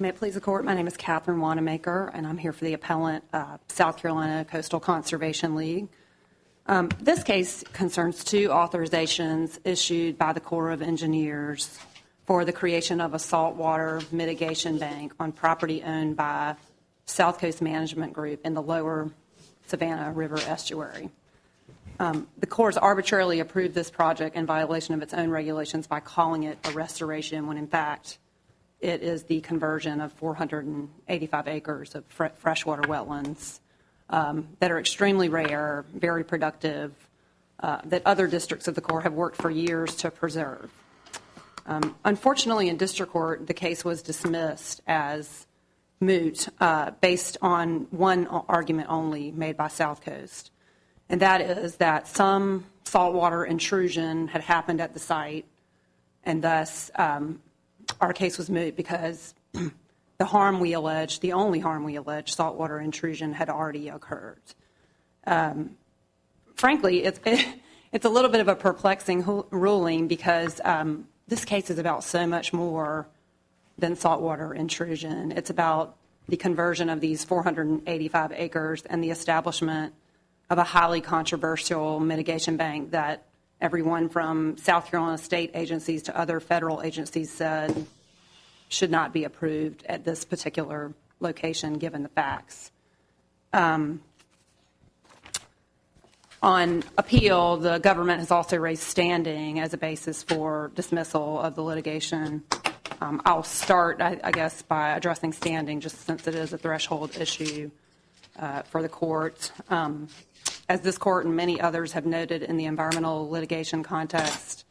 May it please the Court, my name is Catherine Wanamaker, and I'm here for the appellant, South Carolina Coastal Conservation League. This case concerns two authorizations issued by the Corps of Engineers for the creation of a saltwater mitigation bank on property owned by South Coast Management Group in the lower Savannah River estuary. The Corps has arbitrarily approved this project in violation of its own regulations by calling it a restoration when in fact it is the conversion of 485 acres of freshwater wetlands that are extremely rare, very productive, that other districts of the Corps have worked for years to preserve. Unfortunately, in district court, the case was dismissed as moot based on one argument only made by South Coast, and that is that some saltwater intrusion had happened at the site, and thus our case was moot because the harm we allege, the only harm we allege, saltwater intrusion, had already occurred. Frankly, it's a little bit of a perplexing ruling because this case is about so much more than saltwater intrusion. It's about the conversion of these 485 acres and the establishment of a highly controversial mitigation bank that everyone from South Carolina state agencies to other federal agencies said should not be approved at this particular location given the facts. On appeal, the government has also raised standing as a basis for dismissal of the litigation. I'll start, I guess, by addressing standing, just since it is a threshold issue for the court. As this court and many others have noted in the environmental litigation context,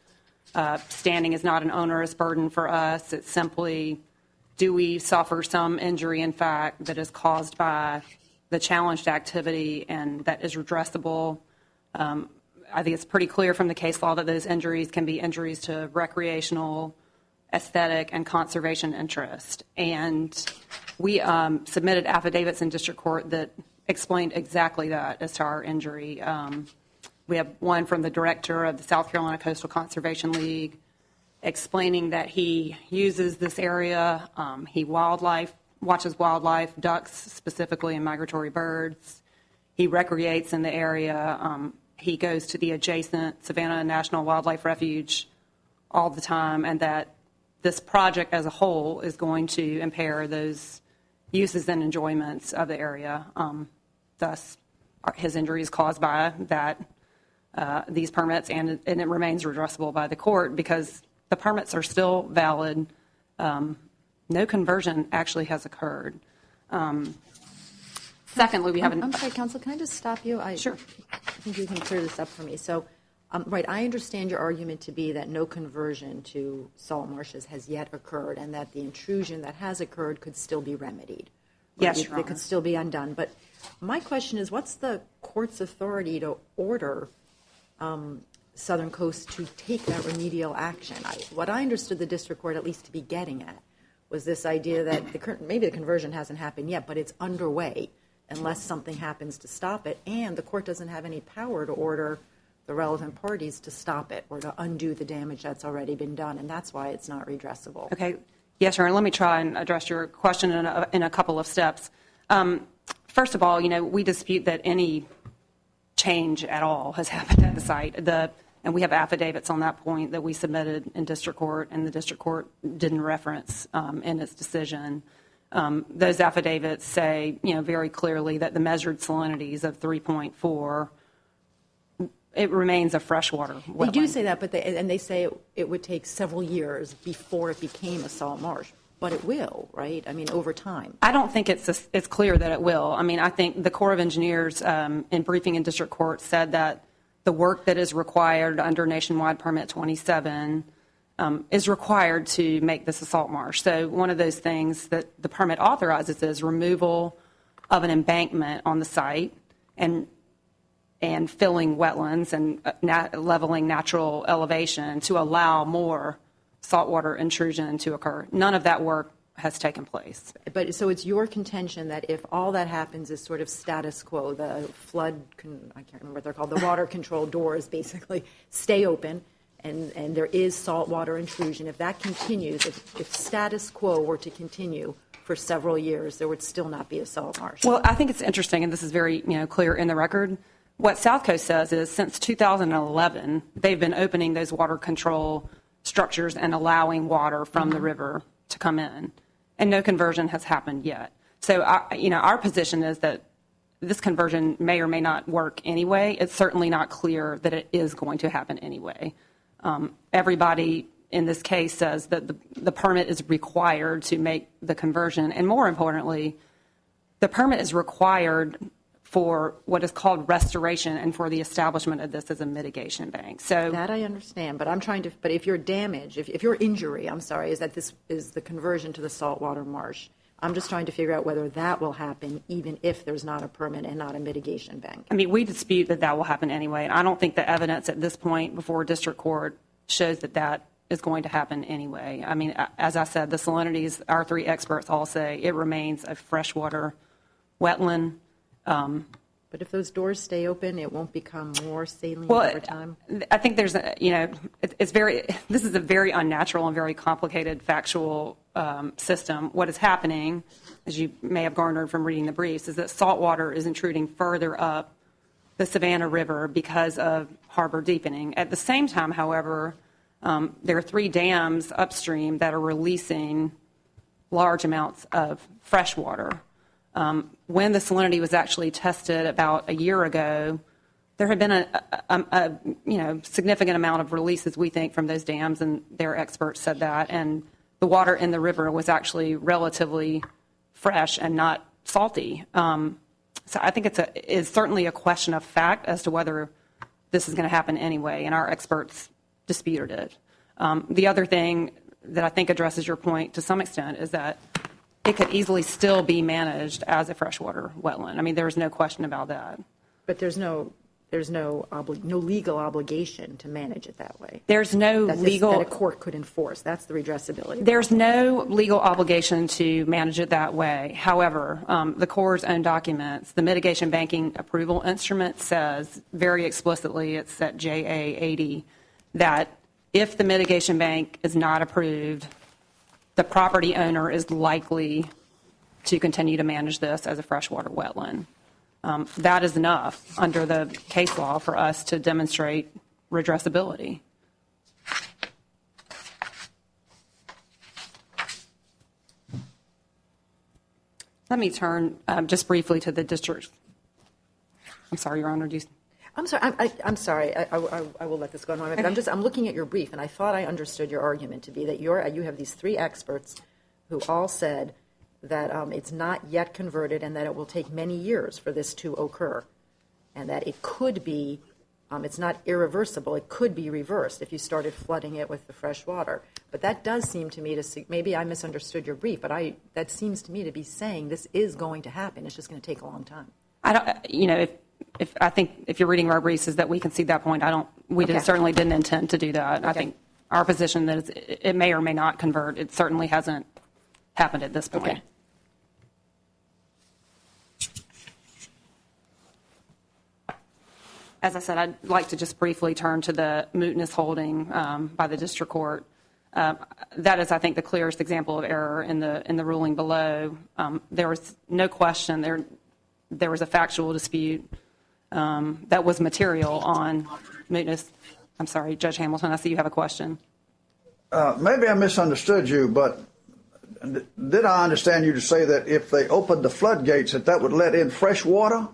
standing is not an onerous burden for us. It's simply, do we suffer some injury, in fact, that is caused by the challenged activity and that is redressable? I think it's pretty clear from the case law that those injuries can be injuries to recreational, aesthetic, and conservation interest. And we submitted affidavits in district court that explained exactly that as to our injury. We have one from the director of the South Carolina Coastal Conservation League explaining that he uses this area. He watches wildlife, ducks specifically, and migratory birds. He recreates in the area. He goes to the adjacent Savannah National Wildlife Refuge all the time, and that this project as a whole is going to impair those uses and enjoyments of the area. Thus, his injury is caused by that, these permits, and it remains redressable by the court because the permits are still valid. No conversion actually has occurred. Secondly, we have I'm sorry, counsel, can I just stop you? Sure. I think you can clear this up for me. So, right, I understand your argument to be that no conversion to salt marshes has yet occurred and that the intrusion that has occurred could still be remedied. Right? Yes, Your Honor. It could still be undone. But my question is, what's the court's authority to order Southern Coast to take that remedial action? What I understood the district court at least to be getting at was this idea that maybe the conversion hasn't happened yet, but it's underway unless something happens to stop it, and the court doesn't have any power to order the relevant parties to stop it or to undo the damage that's already been done, and that's why it's not redressable. Okay. Yes, Your Honor, let me try and address your question in a couple of steps. First of all, we dispute that any change at all has happened at the site. And we have affidavits on that point that we submitted in district court, and the district court didn't reference in its decision. Those affidavits say, very clearly that the measured salinities of 3.4, it remains a freshwater wetland. They do say that, but they say it would take several years before it became a salt marsh. But it will, right? I mean, over time. I don't think it's clear that it will. I mean, I think the Corps of Engineers in briefing in district court said that the work that is required under Nationwide Permit 27 is required to make this a salt marsh. So one of those things that the permit authorizes is removal of an embankment on the site and filling wetlands and leveling natural elevation to allow more saltwater intrusion to occur. None of that work has taken place. But so it's your contention that if all that happens is sort of status quo, the flood, I can't remember what they're called, the water control doors basically stay open and there is saltwater intrusion, if that continues, if status quo were to continue, for several years, there would still not be a salt marsh. Well, I think it's interesting, and this is very clear in the record. What South Coast says is since 2011, they've been opening those water control structures and allowing water from the river to come in, and no conversion has happened yet. So, our position is that this conversion may or may not work anyway. It's certainly not clear that it is going to happen anyway. Everybody in this case says that the permit is required to make the conversion, and more importantly, the permit is required for what is called restoration and for the establishment of this as a mitigation bank. So that I understand, but but if your damage, if your injury, is that this is the conversion to the saltwater marsh, I'm just trying to figure out whether that will happen even if there's not a permit and not a mitigation bank. I mean, we dispute that will happen anyway, and I don't think the evidence at this point before district court shows that is going to happen anyway. I mean, as I said, the salinities, our three experts all say it remains a freshwater wetland. But if those doors stay open, it won't become more saline over time? I think there's, this is a very unnatural and very complicated factual system. What is happening, as you may have garnered from reading the briefs, is that salt water is intruding further up the Savannah River because of harbor deepening. At the same time, however, there are 3 dams upstream that are releasing large amounts of fresh water. When the salinity was actually tested about a year ago, there had been a significant amount of releases, we think, from those dams, and their experts said that, and the water in the river was actually relatively fresh and not salty. So I think it's certainly a question of fact as to whether this is going to happen anyway, and our experts disputed it. The other thing that I think addresses your point to some extent is that it could easily still be managed as a freshwater wetland. I mean, there's no question about that. But there's no legal obligation to manage it that way. There's no that a court could enforce. That's the redressability. There's no legal obligation to manage it that way. However, the Corps' own documents, the mitigation banking approval instrument says very explicitly, it's at JA 80, that if the mitigation bank is not approved, the property owner is likely to continue to manage this as a freshwater wetland. That is enough under the case law for us to demonstrate redressability. Let me turn just briefly to the district. I'm sorry, Your Honor. I'm sorry. I'm sorry. I will let this go on. But I'm looking at your brief, and I thought I understood your argument to be that you have these 3 experts who all said that it's not yet converted and that it will take many years for this to occur, and that it could be, it's not irreversible. It could be reversed if you started flooding it with the fresh water. But that does seem to me maybe I misunderstood your brief, but that seems to me to be saying this is going to happen. It's just going to take a long time. I don't. I think if you're reading our briefs is that we can see that point. We certainly didn't intend to do that. Okay. I think our position that it may or may not convert. It certainly hasn't happened at this point. Okay. As I said, I'd like to just briefly turn to the mootness holding by the district court. That is, I think, the clearest example of error in the ruling below. There was no question there was a factual dispute that was material on mootness. I'm sorry, Judge Hamilton, I see you have a question. Maybe I misunderstood you, but did I understand you to say that if they opened the floodgates, that would let in fresh water?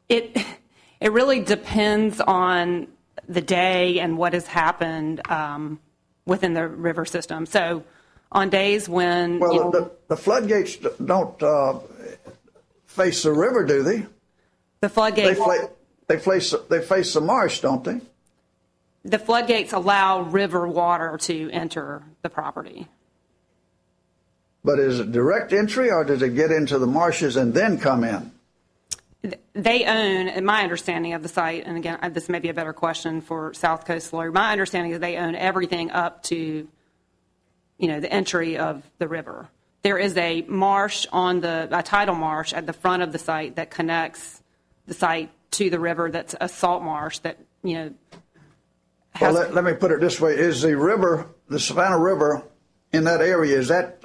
It really depends on the day and what has happened within the river system. So on days when... Well, the floodgates don't face the river, do they? The floodgates... They face the marsh, don't they? The floodgates allow river water to enter the property. But is it direct entry, or does it get into the marshes and then come in? They own, in my understanding of the site, and again, this may be a better question for South Coast Lawyer, my understanding is they own everything up to, the entry of the river. There is a marsh a tidal marsh at the front of the site that connects the site to the river. That's a salt marsh that, has... Well, let me put it this way. Is the Savannah River in that area, is that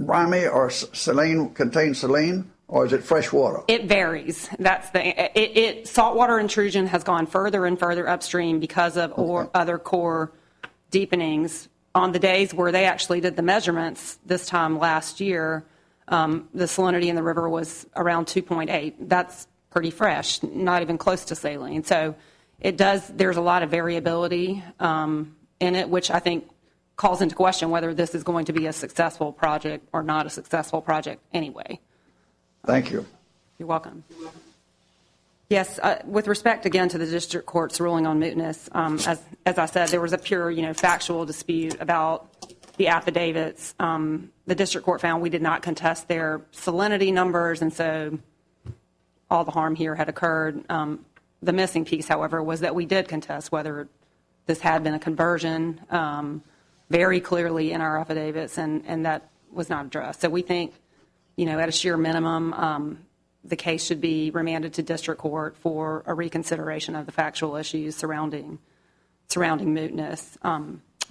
briny or saline, contain saline, or is it fresh water? It varies. Saltwater intrusion has gone further and further upstream because of other core deepenings. On the days where they actually did the measurements this time last year, the salinity in the river was around 2.8. That's pretty fresh, not even close to saline. So there's a lot of variability in it, which I think calls into question whether this is going to be a successful project or not a successful project anyway. Thank you. You're welcome. Yes, with respect again to the district court's ruling on mootness, as I said, there was a pure, factual dispute about the affidavits. The district court found we did not contest their salinity numbers, and so all the harm here had occurred. The missing piece, however, was that we did contest whether this had been a conversion very clearly in our affidavits, and that was not addressed. So we think, at a sheer minimum, the case should be remanded to district court for a reconsideration of the factual issues surrounding mootness.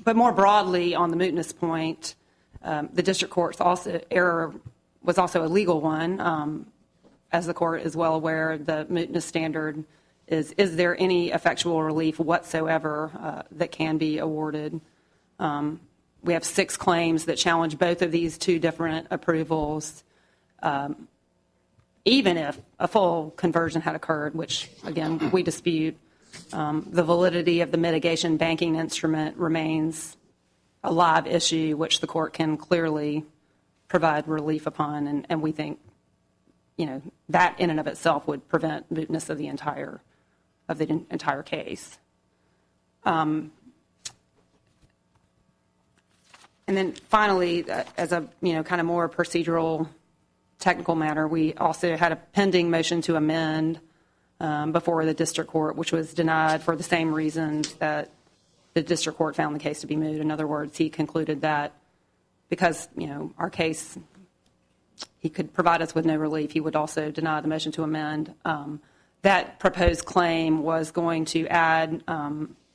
But more broadly, on the mootness point, the district court's error was also a legal one. As the court is well aware, the mootness standard is there any effectual relief whatsoever that can be awarded? We have 6 claims that challenge both of these 2 different approvals. Even if a full conversion had occurred, which, again, we dispute, the validity of the mitigation banking instrument remains a live issue, which the court can clearly provide relief upon, and we think, that in and of itself would prevent mootness of the entire case. And then finally, as a kind of more procedural technical matter, we also had a pending motion to amend before the district court, which was denied for the same reasons that the district court found the case to be moot. In other words, he concluded that because, our case, he could provide us with no relief, he would also deny the motion to amend. That proposed claim was going to add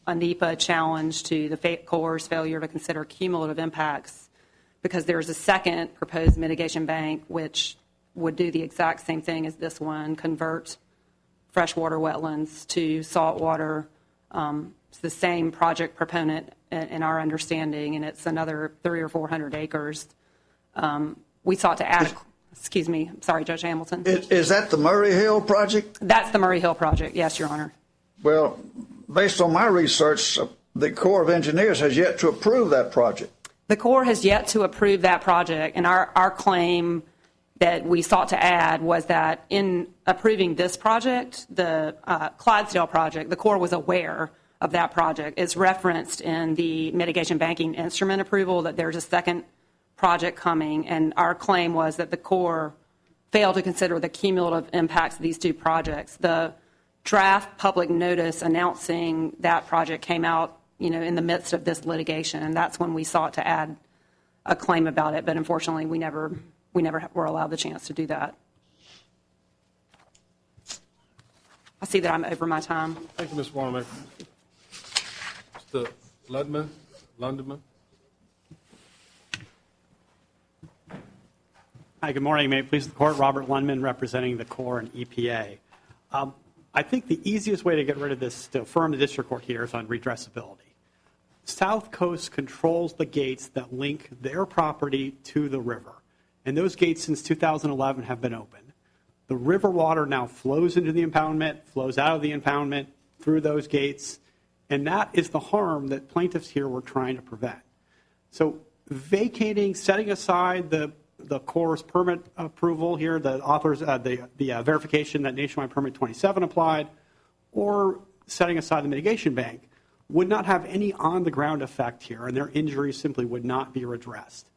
a NEPA challenge to the Corps' failure to consider cumulative impacts, because there is a second proposed mitigation bank which would do the exact same thing as this one, convert freshwater wetlands to saltwater. It's the same project proponent in our understanding, and it's another 300 or 400 acres. We sought to add, excuse me, sorry, Judge Hamilton. Is that the Murray Hill project? That's the Murray Hill project, yes, Your Honor. Well, based on my research, the Corps of Engineers has yet to approve that project. The Corps has yet to approve that project, and our claim that we sought to add was that in approving this project, the Clydesdale project, the Corps was aware of that project. It's referenced in the mitigation banking instrument approval that there's a second project coming, and our claim was that the Corps failed to consider the cumulative impacts of these 2 projects. The draft public notice announcing that project came out, in the midst of this litigation, and that's when we sought to add a claim about it, but unfortunately we never were allowed the chance to do that. I see that I'm over my time. Thank you, Ms. Warner. Mr. Lundeman. Hi, good morning. May it please the Court. Robert Lundman representing the Corps and EPA. I think the easiest way to get rid of this, to affirm the district court here, is on redressability. South Coast controls the gates that link their property to the river, and those gates since 2011 have been open. The river water now flows into the impoundment, flows out of the impoundment through those gates, and that is the harm that plaintiffs here were trying to prevent. So vacating, setting aside the Corps' permit approval here, the authors, the verification that Nationwide Permit 27 applied, or setting aside the mitigation bank, would not have any on-the-ground effect here, and their injuries simply would not be redressed.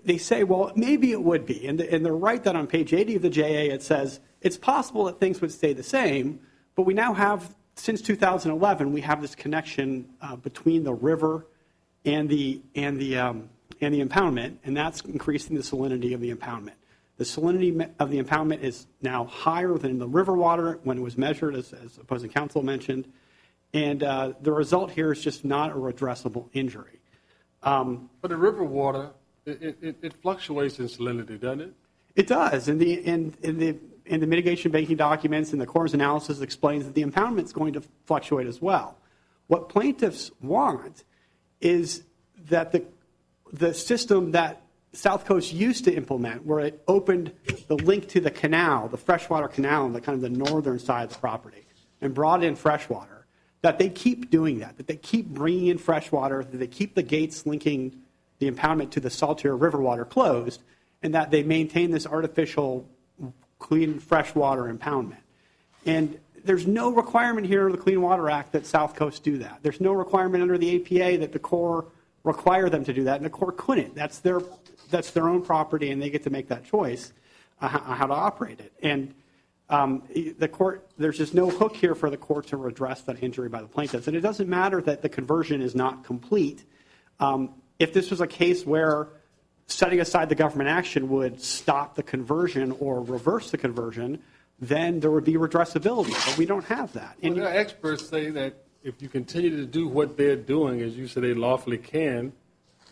They say, well, maybe it would be, and they're right that on page 80 of the JA it says it's possible that things would stay the same, but we now have, since 2011, we have this connection between the river and the impoundment, and that's increasing the salinity of the impoundment. The salinity of the impoundment is now higher than the river water when it was measured, as opposing counsel mentioned, and the result here is just not a redressable injury. But the river water It fluctuates in salinity, doesn't it? It does. In the mitigation banking documents and the Corps' analysis explains that the impoundment is going to fluctuate as well. What plaintiffs want is that the system that South Coast used to implement, where it opened the link to the canal, the freshwater canal on the kind of the northern side of the property, and brought in freshwater, that they keep doing that they keep bringing in freshwater, that they keep the gates linking the impoundment to the saltier river water closed, and that they maintain this artificial clean freshwater impoundment. And there's no requirement here in the Clean Water Act that South Coast do that. There's no requirement under the APA that the Corps require them to do that, and the Corps couldn't. That's their own property, and they get to make that choice how to operate it. And the court, there's just no hook here for the court to redress that injury by the plaintiffs. And it doesn't matter that the conversion is not complete. If this was a case where setting aside the government action would stop the conversion or reverse the conversion, then there would be redressability. But we don't have that. And experts say that if you continue to do what they're doing, as you say they lawfully can,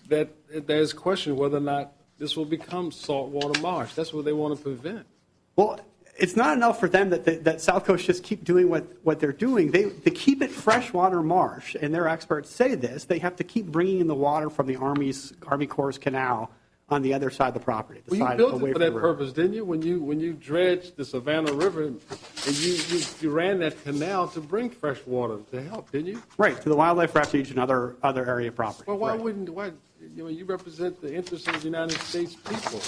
that there's question whether or not this will become saltwater marsh. That's what they want to prevent. Well, it's not enough for them that South Coast just keep doing what they're doing. To keep it freshwater marsh, and their experts say this, they have to keep bringing in the water from the Army Corps Canal on the other side of the property. Well, you built it for that purpose, didn't you? When you dredged the Savannah River, and you ran that canal to bring fresh water to help, didn't you? Right, to the wildlife refuge and other area property. Well, why you represent the interests of the United States people.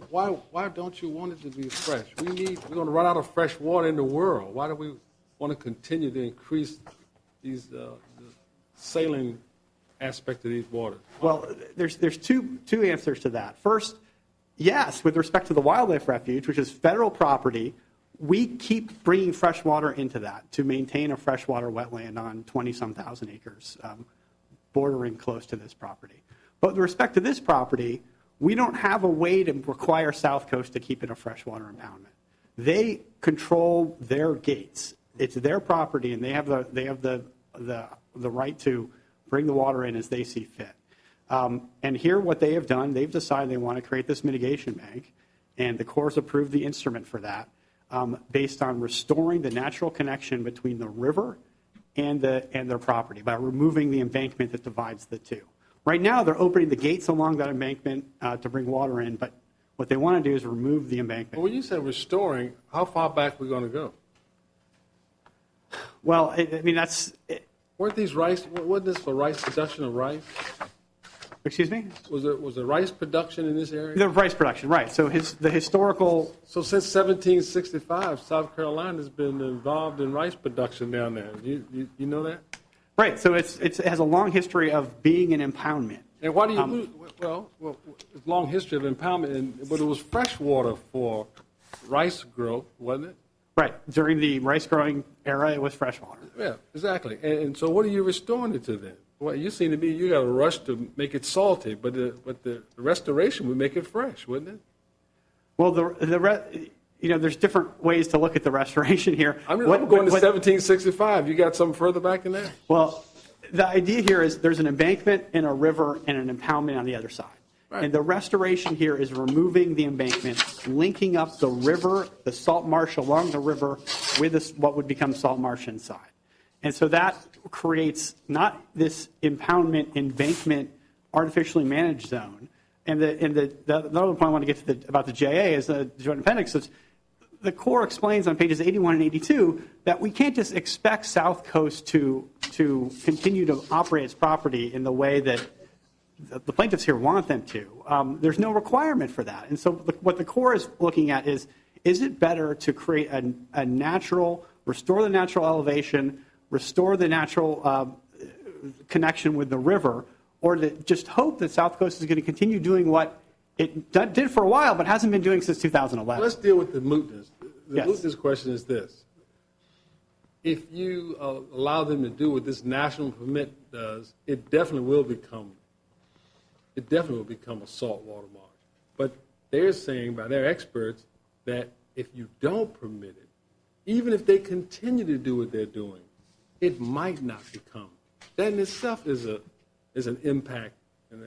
Why don't you want it to be fresh? We're going to run out of fresh water in the world. Why do we want to continue to increase these the saline aspect of these waters? Well, there's two answers to that. First, yes, with respect to the wildlife refuge, which is federal property, we keep bringing fresh water into that to maintain a freshwater wetland on 20-some thousand acres, bordering close to this property. But with respect to this property, we don't have a way to require South Coast to keep it a freshwater impoundment. They control their gates. It's their property, and they have the right to bring the water in as they see fit. And here, what they have done, they've decided they want to create this mitigation bank, and the Corps approved the instrument for that, based on restoring the natural connection between the river and their property by removing the embankment that divides the two. Right now, they're opening the gates along that embankment to bring water in, but what they want to do is remove the embankment. Well, when you say restoring, how far back are we going to go? Well, I mean, that's... Weren't these rice, wasn't this for rice, production of rice? Excuse me? Was there rice production in this area? The rice production, right. So the historical... So since 1765, South Carolina has been involved in rice production down there. You know that? Right. So it has a long history of being an impoundment. And why do you lose? Well, it's a long history of impoundment, but it was fresh water for rice growth, wasn't it? Right. During the rice growing era, it was fresh water. Yeah, exactly. And so what are you restoring it to then? Well, you seem to me you got a rush to make it salty, but the restoration would make it fresh, wouldn't it? Well, there's different ways to look at the restoration here. I'm going to 1765. You got something further back than that? Well, the idea here is there's an embankment and a river and an impoundment on the other side. Right. And the restoration here is removing the embankment, linking up the river, the salt marsh along the river, with what would become salt marsh inside. And so that creates not this impoundment, embankment, artificially managed zone. And the other point I want to get to about the JA is the Joint Appendix. The Corps explains on pages 81 and 82 that we can't just expect South Coast to continue to operate its property in the way that the plaintiffs here want them to. There's no requirement for that. And so what the Corps is looking at is it better to create a natural, restore the natural elevation, restore the natural connection with the river, or to just hope that South Coast is going to continue doing what it did for a while but hasn't been doing since 2011. Let's deal with the mootness. The Yes. mootness question is this. If you allow them to do what this national permit does, it definitely will become a saltwater marsh. But they're saying by their experts that if you don't permit it, even if they continue to do what they're doing, it might not become. That in itself is an impact and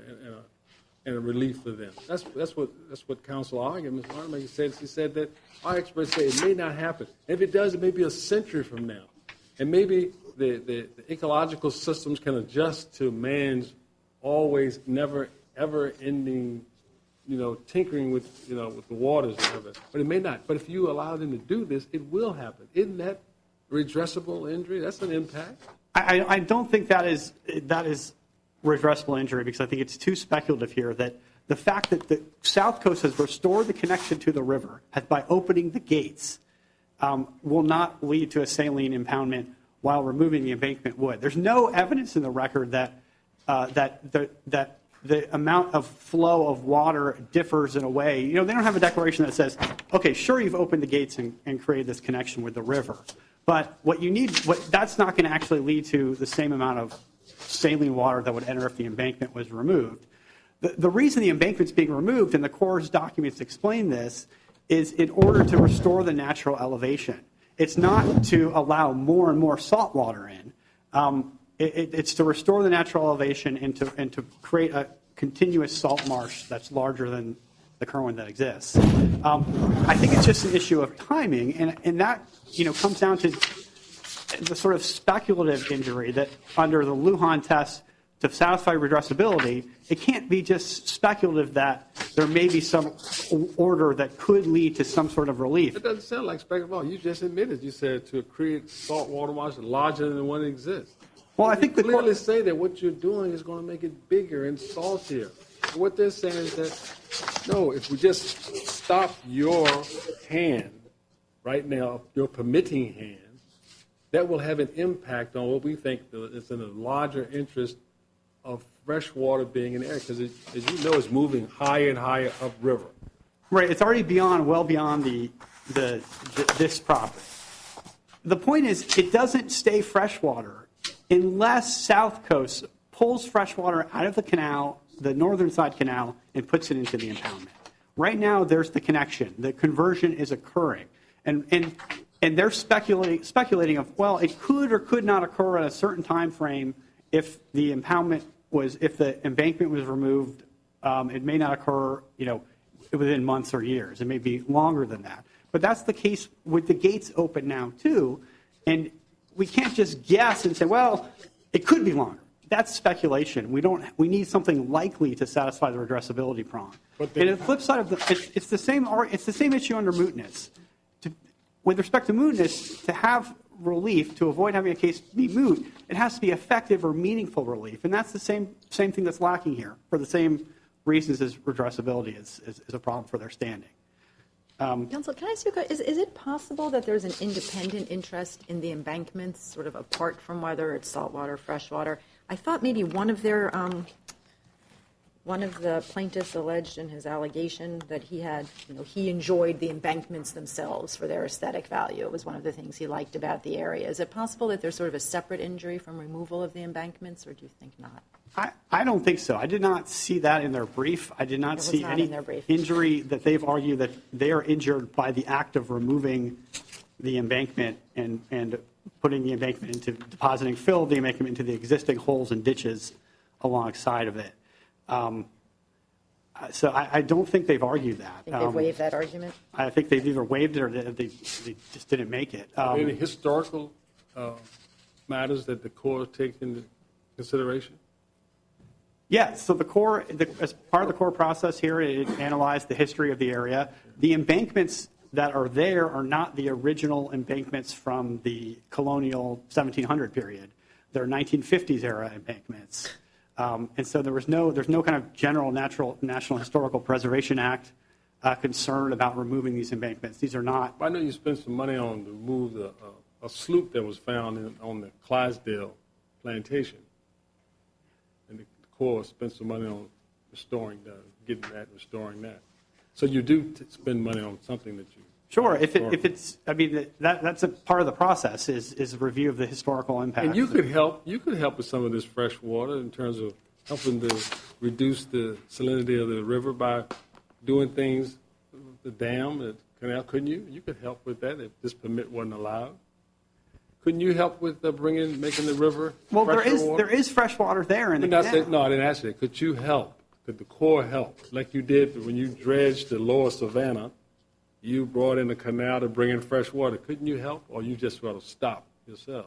and a relief for them. That's what counsel argued. Ms. Wanamaker said. She said that our experts say it may not happen. If it does, it may be a century from now, and maybe the ecological systems can adjust to man's always, never, ever ending, tinkering with with the waters, but it may not. But if you allow them to do this, it will happen. Isn't that redressable injury? That's an impact. I don't think that is redressable injury, because I think it's too speculative here that the fact that the South Coast has restored the connection to the river by opening the gates will not lead to a saline impoundment while removing the embankment would. There's no evidence in the record that the amount of flow of water differs in a way. They don't have a declaration that says, okay, sure, you've opened the gates and created this connection with the river. But that's not going to actually lead to the same amount of saline water that would enter if the embankment was removed. The reason the embankment's being removed, and the Corps' documents explain this, is in order to restore the natural elevation. It's not to allow more and more salt water in. It's to restore the natural elevation and to create a continuous salt marsh that's larger than the current one that exists. I think it's just an issue of timing, and that comes down to the sort of speculative injury that under the Lujan test to satisfy redressability, it can't be just speculative that there may be some order that could lead to some sort of relief. It doesn't sound like speculative. You just admitted, you said to create salt water marsh larger than the one that exists. Well, I think you clearly say that what you're doing is going to make it bigger and saltier. What they're saying is that, no, if we just stop your hand right now, your permitting hand, that will have an impact on what we think is in the larger interest of fresh water being in the area, because, as you know, it's moving higher and higher upriver. Right. It's already well beyond this property. The point is, it doesn't stay freshwater unless South Coast pulls fresh water out of the canal, the northern side canal, and puts it into the impoundment. Right now, there's the connection. The conversion is occurring. And they're speculating of, well, it could or could not occur at a certain time frame if the embankment was removed. It may not occur, within months or years. It may be longer than that. But that's the case with the gates open now, too. And we can't just guess and say, well, it could be longer. That's speculation. We need something likely to satisfy the redressability prong. And the flip side of it's the same issue under mootness. With respect to mootness, to have relief, to avoid having a case be moot, it has to be effective or meaningful relief. And that's the same thing that's lacking here, for the same reasons as redressability is a problem for their standing. Counsel, can I ask you, is it possible that there's an independent interest in the embankments, sort of apart from whether it's saltwater, freshwater? I thought maybe one of the plaintiffs alleged in his allegation that he enjoyed the embankments themselves for their aesthetic value. It was one of the things he liked about the area. Is it possible that there's sort of a separate injury from removal of the embankments, or do you think not? I don't think so. I did not see that in their brief. I did not see any injury that they've argued that they are injured by the act of removing the embankment and putting the embankment into depositing fill of the embankment into the existing holes and ditches alongside of it. So I don't think they've argued that. I think they've waived that argument? I think they've either waived it or they just didn't make it. Any historical matters that the Corps takes into consideration? Yeah, so the Corps, as part of the Corps process here, it analyzed the history of the area. The embankments that are there are not the original embankments from the colonial 1700 period. They're 1950s era embankments. And so there's no kind of general National Historical Preservation Act concern about removing these embankments. These are not. I know you spent some money on to remove a sloop that was found on the Clydesdale plantation. And the Corps spent some money on restoring that. So you do spend money on something that you. Sure, if it's, I mean, that's a part of the process is a review of the historical impact. And you could help with some of this fresh water in terms of helping to reduce the salinity of the river by doing things, the dam, the canal. Couldn't you? You could help with that if this permit wasn't allowed. Couldn't you help with making the river? Well, there is fresh water there in the canal. No, I didn't ask you that. Could you help Could the Corps help, like you did when you dredged the lower Savannah? You brought in the canal to bring in fresh water. Couldn't you help, or you just sort of stop yourself?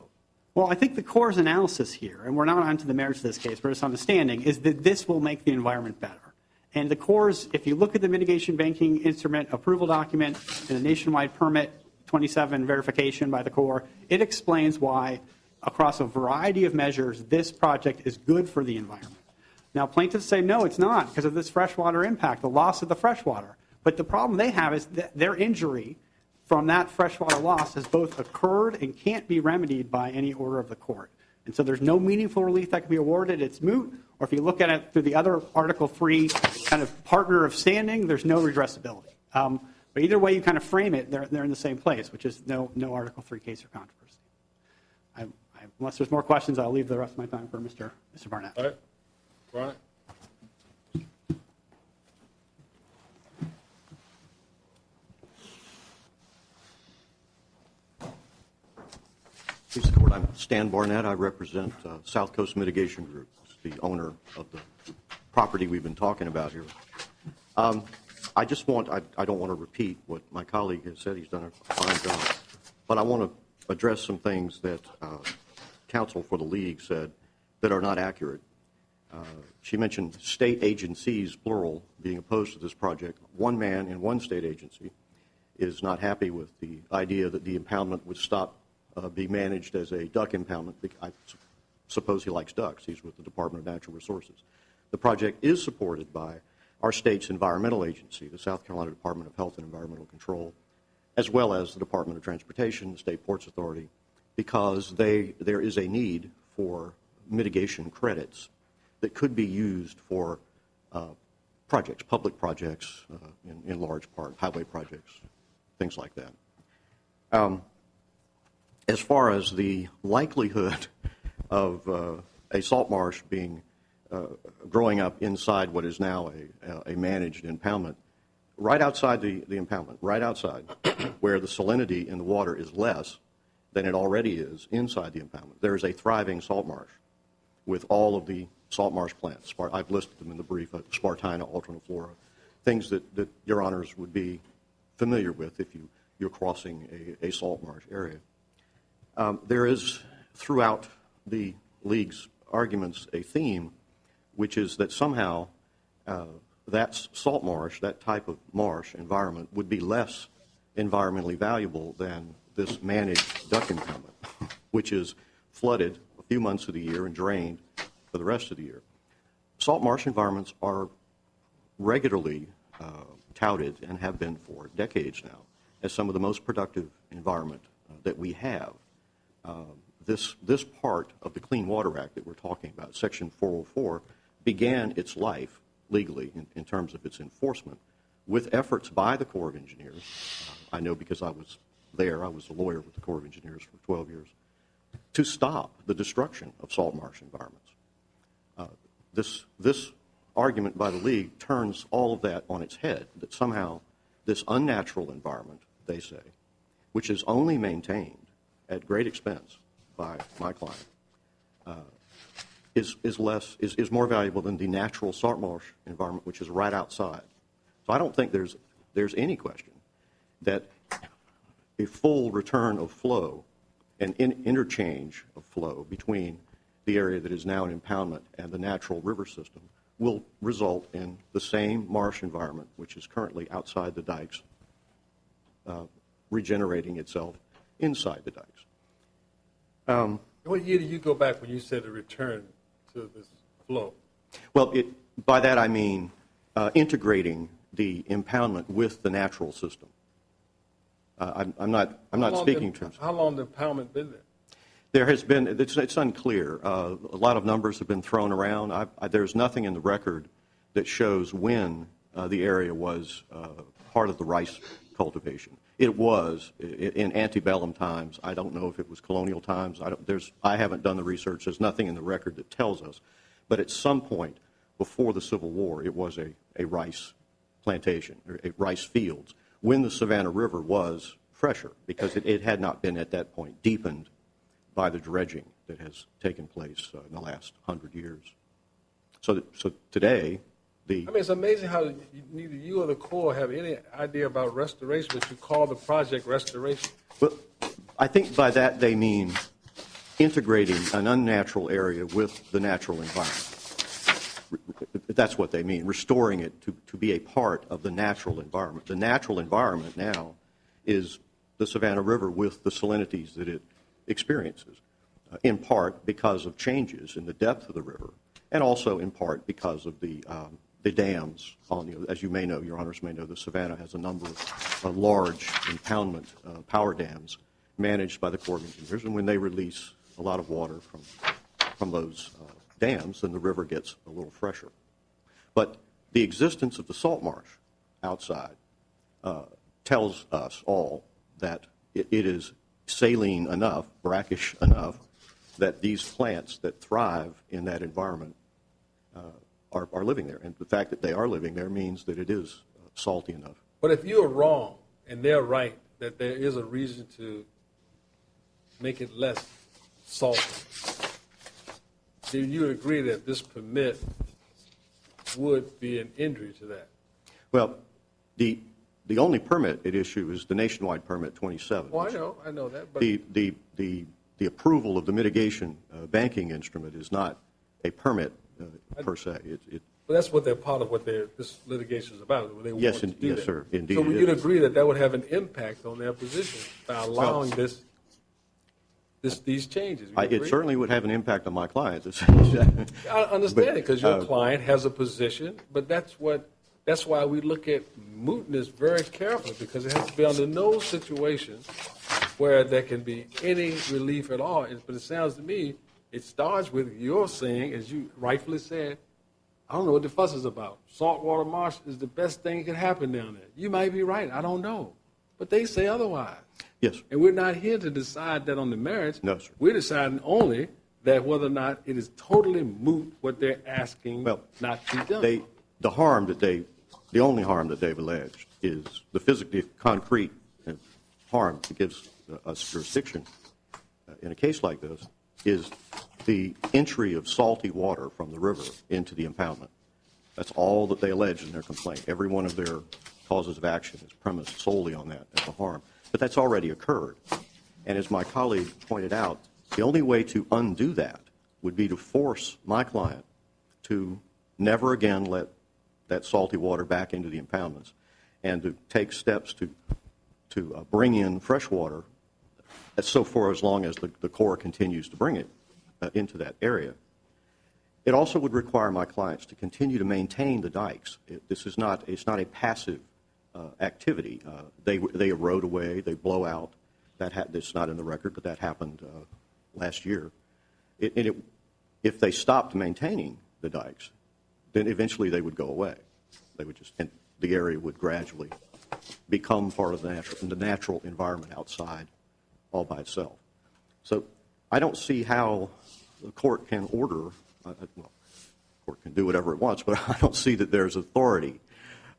Well, I think the Corps' analysis here, and we're not onto the merits of this case, but it's understanding, is that this will make the environment better. And the Corps', if you look at the mitigation banking instrument approval document and the nationwide permit 27 verification by the Corps, it explains why, across a variety of measures, this project is good for the environment. Now, plaintiffs say, no, it's not, because of this freshwater impact, the loss of the freshwater. But the problem they have is that their injury from that freshwater loss has both occurred and can't be remedied by any order of the court. And so there's no meaningful relief that can be awarded. It's moot. Or if you look at it through the other Article 3 kind of partner of standing, there's no redressability. But either way you kind of frame it, they're in the same place, which is no Article 3 case or controversy. Unless there's more questions, I'll leave the rest of my time for Mr. Barnett. All right, Brian? Please support. I'm Stan Barnett. I represent South Coast Mitigation Group, the owner of the property we've been talking about here. I don't want to repeat what my colleague has said. He's done a fine job. But I want to address some things that counsel for the league said that are not accurate. She mentioned state agencies, plural, being opposed to this project. One man in one state agency is not happy with the idea that the impoundment would stop being managed as a duck impoundment. I suppose he likes ducks. He's with the Department of Natural Resources. The project is supported by our state's environmental agency, the South Carolina Department of Health and Environmental Control, as well as the Department of Transportation, the State Ports Authority, because there is a need for mitigation credits that could be used for projects, public projects in large part, highway projects, things like that. As far as the likelihood of a salt marsh being growing up inside what is now a managed impoundment, right outside the impoundment, right outside, where the salinity in the water is less than it already is inside the impoundment, there is a thriving salt marsh with all of the salt marsh plants. I've listed them in the brief, Spartina, alterniflora, things that your honors would be familiar with if you're crossing a salt marsh area. There is, throughout the league's arguments, a theme, which is that somehow that salt marsh, that type of marsh environment, would be less environmentally valuable than this managed duck impoundment, which is flooded a few months of the year and drained for the rest of the year. Salt marsh environments are regularly touted and have been for decades now as some of the most productive environment that we have. This part of the Clean Water Act that we're talking about, Section 404, began its life legally in terms of its enforcement with efforts by the Corps of Engineers. I know because I was there. I was a lawyer with the Corps of Engineers for 12 years, to stop the destruction of salt marsh environments. This argument by the league turns all of that on its head, that somehow this unnatural environment, they say, which is only maintained at great expense by my client, is more valuable than the natural salt marsh environment, which is right outside. So I don't think there's any question that a full return of flow and interchange of flow between the area that is now an impoundment and the natural river system will result in the same marsh environment, which is currently outside the dikes, regenerating itself inside the dikes. What year did you go back when you said a return to this flow? Well, by that I mean integrating the impoundment with the natural system. I'm not speaking in terms. How long has the impoundment been there? There has been, it's unclear. A lot of numbers have been thrown around. There's nothing in the record that shows when the area was part of the rice cultivation. It was in antebellum times. I don't know if it was colonial times. I haven't done the research. There's nothing in the record that tells us. But at some point before the Civil War, it was a rice plantation, or rice fields, when the Savannah River was fresher, because it had not been at that point deepened by the dredging that has taken place in the last 100 years. So today, It's amazing how neither you or the Corps have any idea about restoration, but you call the project restoration. Well, I think by that they mean integrating an unnatural area with the natural environment. That's what they mean, restoring it to be a part of the natural environment. The natural environment now is the Savannah River with the salinities that it experiences, in part because of changes in the depth of the river, and also in part because of the dams. As you may know, Your Honors may know, the Savannah has a number of large impoundment power dams managed by the Corps of Engineers, and when they release a lot of water from those dams, then the river gets a little fresher. But the existence of the salt marsh outside tells us all that it is saline enough, brackish enough, that these plants that thrive in that environment are living there. And the fact that they are living there means that it is salty enough. But if you are wrong and they're right, that there is a reason to make it less salty, then you would agree that this permit would be an injury to that? Well, the only permit at issue is the nationwide permit 27. Well, I know that. But The approval of the mitigation banking instrument is not a permit per se. But that's what they're part of. This litigation is about. They Yes, want to do yes, that. sir. Indeed, So it you'd is. agree that that would have an impact on their position by allowing these changes? You It agree? certainly would have an impact on my client. I understand it because your But, client has a position, but that's why we look at mootness very carefully, because it has to be under no situation where there can be any relief at all. But it sounds to me, it starts with your saying, as you rightfully said, I don't know what the fuss is about. Saltwater marsh is the best thing that can happen down there. You might be right. I don't know. But they say otherwise. Yes. And we're not here to decide that on the merits. No, sir. We're deciding only that whether or not it is totally moot what they're asking not to be done. The only harm that they've alleged is the physically concrete harm that gives us jurisdiction in a case like this is the entry of salty water from the river into the impoundment. That's all that they allege in their complaint. Every one of their causes of action is premised solely on that as a harm. But that's already occurred. And as my colleague pointed out, the only way to undo that would be to force my client to never again let that salty water back into the impoundments and to take steps to bring in fresh water so far as long as the Corps continues to bring it into that area. It also would require my clients to continue to maintain the dikes. It's not a passive activity. They erode away, they blow out. That's not in the record, but that happened last year. If they stopped maintaining the dikes, then eventually they would go away. And the area would gradually become part of the natural environment outside all by itself. So I don't see how the court can order, the court can do whatever it wants, but I don't see that there's authority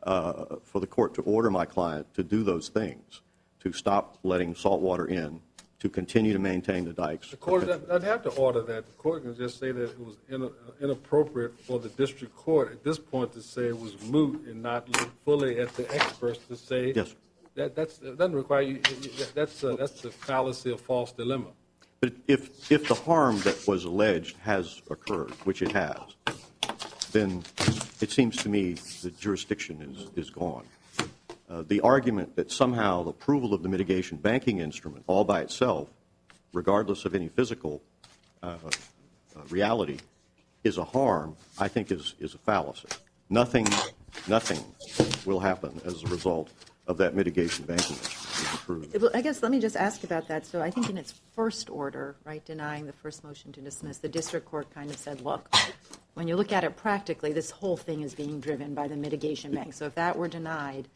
for the court to order my client to do those things, to stop letting salt water in, to continue to maintain the dikes. The court doesn't have to order that. The court can just say that it was inappropriate for the district court at this point to say it was moot and not look fully at the experts to say Yes, sir. that doesn't require you. That's the fallacy of false dilemma. But if the harm that was alleged has occurred, which it has, then it seems to me the jurisdiction is gone. The argument that somehow the approval of the mitigation banking instrument all by itself, regardless of any physical reality, is a harm, I think is a fallacy. Nothing will happen as a result of that mitigation banking instrument being approved. Well, I guess let me just ask about that. So I think in its first order, right, denying the first motion to dismiss, the district court kind of said, look, when you look at it practically, this whole thing is being driven by the mitigation bank. So if that were denied,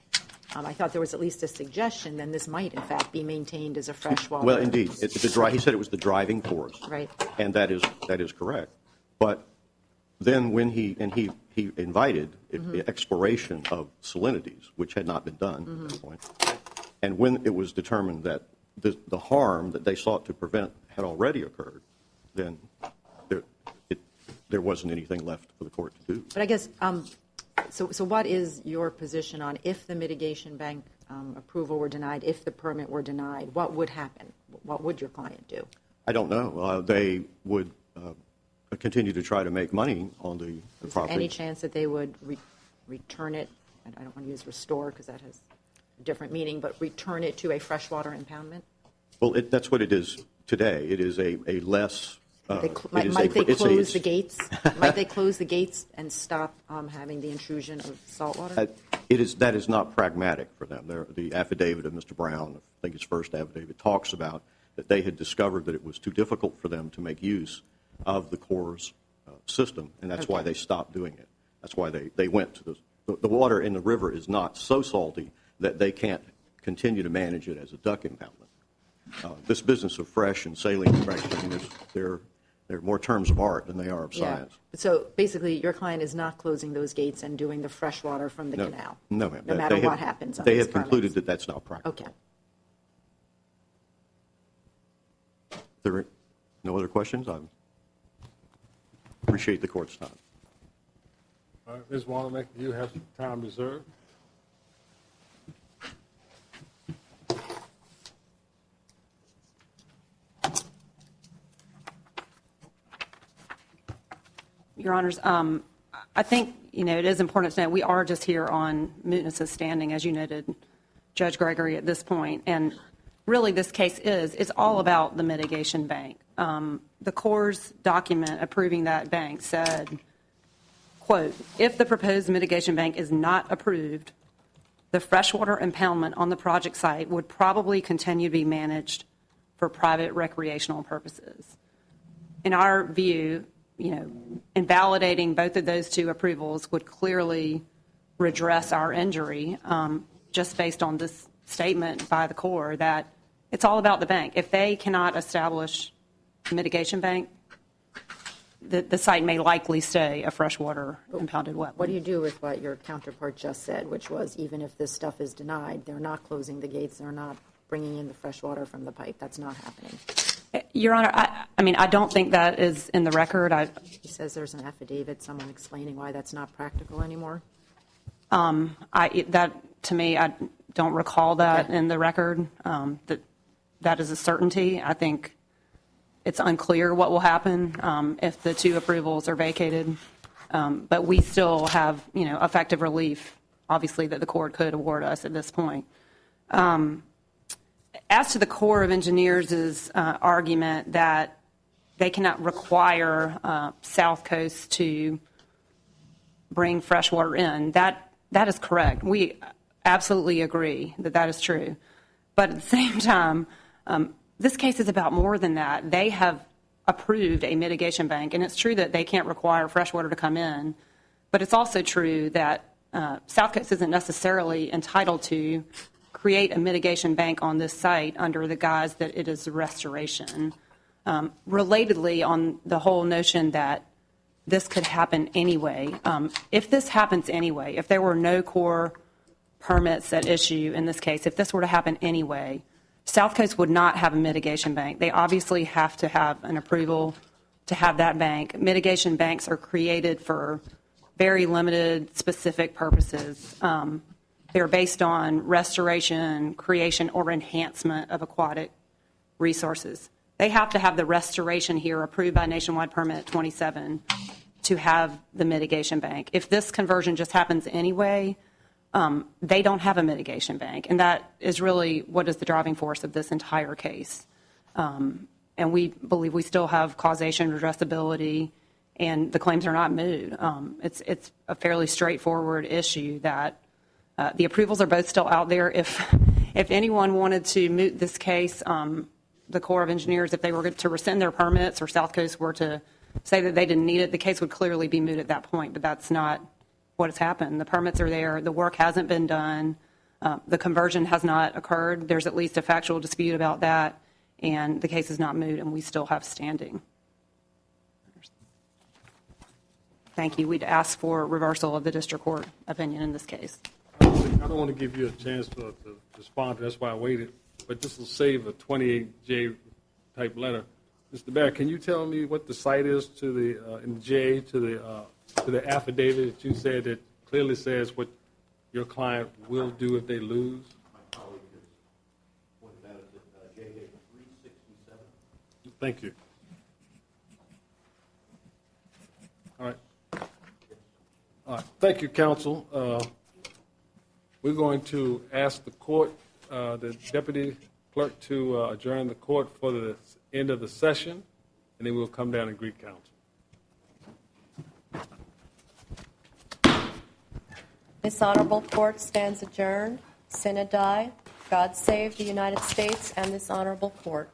I thought there was at least a suggestion, then this might, in fact, be maintained as a freshwater. Well, indeed. He said it was the driving force. Right. And that is correct. But then when he invited exploration of salinities, which had not been done at that point, and when it was determined that the harm that they sought to prevent had already occurred, then there wasn't anything left for the court to do. But I guess, So what is your position on if the mitigation bank approval were denied, if the permit were denied, what would happen? What would your client do? I don't know. They would continue to try to make money on the Is there property. any chance that they would return it, and I don't want to use restore because that has a different meaning, but return it to a freshwater impoundment? Well, that's what it is today. It is a less. Might they close the gates? Might they close the gates and stop having the intrusion of saltwater? That is not pragmatic for them. The affidavit of Mr. Brown, I think his first affidavit, talks about that they had discovered that it was too difficult for them to make use of the Corps' system, and that's why they stopped doing it. That's why they went to the water in the river is not so salty that they can't continue to manage it as a duck impoundment. This business of fresh and saline fresh, I mean, they're more terms of art than they are of science. So basically, your client is not closing those gates and doing the fresh water from the canal? No, ma'am. No matter what happens on They these have concluded permits? that that's not practical. Okay. There are no other questions? I appreciate the court's time. All right, Ms. Wanamaker, you have some time reserved. Your Honors, I think, it is important to note we are just here on mootness of standing, as you noted, Judge Gregory, at this point. And really, this case it's all about the mitigation bank. The Corps' document approving that bank said, quote, if the proposed mitigation bank is not approved, the freshwater impoundment on the project site would probably continue to be managed for private recreational purposes. In our view, invalidating both of those two approvals would clearly redress our injury, just based on this statement by the Corps that it's all about the bank. If they cannot establish a mitigation bank, the site may likely stay a freshwater impounded wetland. What do you do with what your counterpart just said, which was even if this stuff is denied, they're not closing the gates, they're not bringing in the fresh water from the pipe? That's not happening. Your Honor, I don't think that is in the record. He says there's an affidavit, someone explaining why that's not practical anymore. That, to me, I don't recall that in the record. That is a certainty. I think it's unclear what will happen if the two approvals are vacated. But we still have, effective relief, obviously, that the court could award us at this point. As to the Corps of Engineers' argument that they cannot require South Coast to bring fresh water in, that is correct. We absolutely agree that that is true. But at the same time, this case is about more than that. They have approved a mitigation bank, and it's true that they can't require fresh water to come in, but it's also true that South Coast isn't necessarily entitled to create a mitigation bank on this site under the guise that it is restoration. Relatedly, on the whole notion that this could happen anyway, if this happens anyway, if there were no Corps permits at issue in this case, if this were to happen anyway, South Coast would not have a mitigation bank. They obviously have to have an approval to have that bank. Mitigation banks are created for very limited, specific purposes. They're based on restoration, creation, or enhancement of aquatic resources. They have to have the restoration here approved by Nationwide Permit 27 to have the mitigation bank. If this conversion just happens anyway, they don't have a mitigation bank, and that is really what is the driving force of this entire case. And we believe we still have causation, redressability, and the claims are not moot. It's a fairly straightforward issue that the approvals are both still out there. If anyone wanted to moot this case, the Corps of Engineers, if they were to rescind their permits or South Coast were to say that they didn't need it, the case would clearly be moot at that point, but that's not what has happened. The permits are there. The work hasn't been done. The conversion has not occurred. There's at least a factual dispute about that, and the case is not moot, and we still have standing. Thank you. We'd ask for reversal of the district court opinion in this case. I don't want to give you a chance to respond. That's why I waited. But this will save a 28J type letter. Mr. Barrett, can you tell me what the site is to the in J to the affidavit that you said that clearly says what your client will do if they lose? Thank you. All right. All right. Thank you, counsel. We're going to ask the court, the deputy clerk, to adjourn the court for the end of the session, and then we'll come down and greet counsel. This honorable court stands adjourned. Sine die. God save the United States and this honorable court.